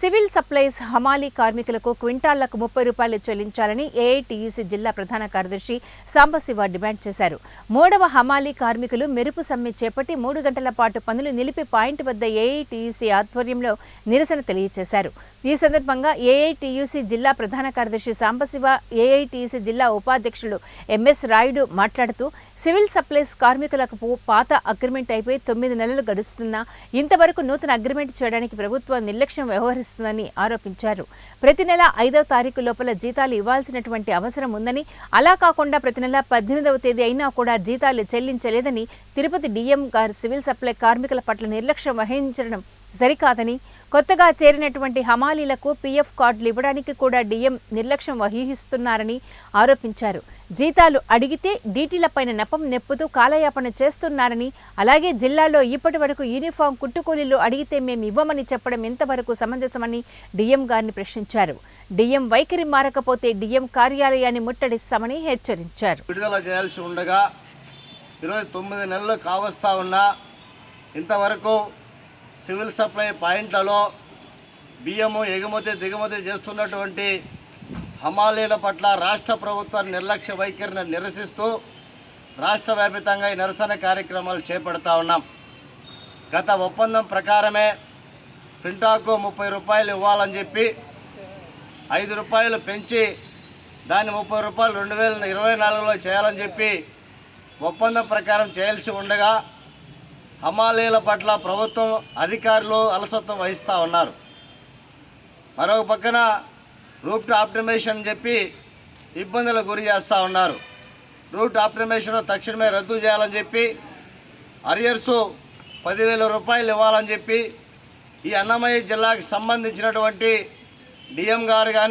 Civil supplies హమాలీ కార్మికులకు క్వింటాళ్లకు 30 రూపాయలు చెల్లించాలని ఏఐటీయూసీ జిల్లా ప్రధాన కార్యదర్శి సాంబశివ డిమాండ్ చేశారు. 3వ హమాలీ కార్మికులు మెరుపు సమ్మె చేపట్టి 3 గంటల పాటు పనులు నిలిపి పాయింట్ వద్ద ఏఐటీయూసీ ఆధ్వర్యంలో నిరసన తెలియజేశారు. ఈ సందర్భంగా ఏఐటీయూసీ జిల్లా ప్రధాన కార్యదర్శి సాంబశివ, ఏఐటీయూసీ జిల్లా ఉపాధ్యక్షులు ఎంఎస్ రాయుడు మాట్లాడుతూ సివిల్ సప్లైస్ కార్మికులకు పాత అగ్రిమెంట్ అయిపోయి 9 నెలలు గడుస్తున్నా ఇంతవరకు నూతన అగ్రిమెంట్ చేయడానికి ప్రభుత్వం నిర్లక్ష్యం వ్యవహరిస్తుందని ఆరోపించారు. ప్రతి నెల 5వ తారీఖు లోపల జీతాలు ఇవ్వాల్సినటువంటి అవసరం ఉందని, అలా కాకుండా ప్రతి నెల 18వ తేదీ అయినా కూడా జీతాలు చెల్లించలేదని తిరుపతి డీఎం గారు సివిల్ సప్లై కార్మికుల పట్ల నిర్లక్ష్యం వహించడం సరికాదని, కొత్తగా చేరినటువంటి హమాలీలకు పీఎఫ్ కార్డులు ఇవ్వడానికి కూడా డీఎం నిర్లక్ష్యం వహిస్తున్నారని ఆరోపించారు. జీతాలు అడిగితే డీటీలపైన నెపం నెప్పుతూ కాలయాపన చేస్తున్నారని, అలాగే జిల్లాలో ఇప్పటి వరకు యూనిఫామ్ కుట్టుకూలీలు అడిగితే మేము ఇవ్వమని చెప్పడం ఎంతవరకు సమంజసమని డీఎం గారిని ప్రశ్నించారు. డీఎం వైఖరి మారకపోతే డీఎం కార్యాలయాన్ని ముట్టడిస్తామని హెచ్చరించారు. విడుదల చేయాల్సి ఉండగా 29 నెలలు కావస్తా ఉన్నా ఇంతవరకు సివిల్ సప్లై పాయింట్లలో బియ్యము ఎగుమతి దిగుమతి చేస్తున్నటువంటి హమాలీల పట్ల రాష్ట్ర ప్రభుత్వం నిర్లక్ష్య వైఖరిని నిరసిస్తూ రాష్ట్ర వ్యాప్తంగా ఈ నిరసన కార్యక్రమాలు చేపడతా ఉన్నాం. గత ఒప్పందం ప్రకారమే క్వింటాకు 30 రూపాయలు ఇవ్వాలని చెప్పి 5 రూపాయలు పెంచి దాన్ని 30 రూపాయలు 2024లో చేయాలని చెప్పి ఒప్పందం ప్రకారం చేయాల్సి ఉండగా హమాలీల పట్ల ప్రభుత్వం అధికారులు అలసత్వం వహిస్తూ ఉన్నారు. మరొక పక్కన రూట్ ఆప్టిమైజేషన్ చెప్పి ఇబ్బందులకు గురి చేస్తూ ఉన్నారు. రూట్ ఆప్టిమైజేషన్ తక్షణమే రద్దు చేయాలని చెప్పి అరియర్సు 10,000 రూపాయలు ఇవ్వాలని చెప్పి ఈ అన్నమయ్య జిల్లాకు సంబంధించినటువంటి డిఎం గారు కానీ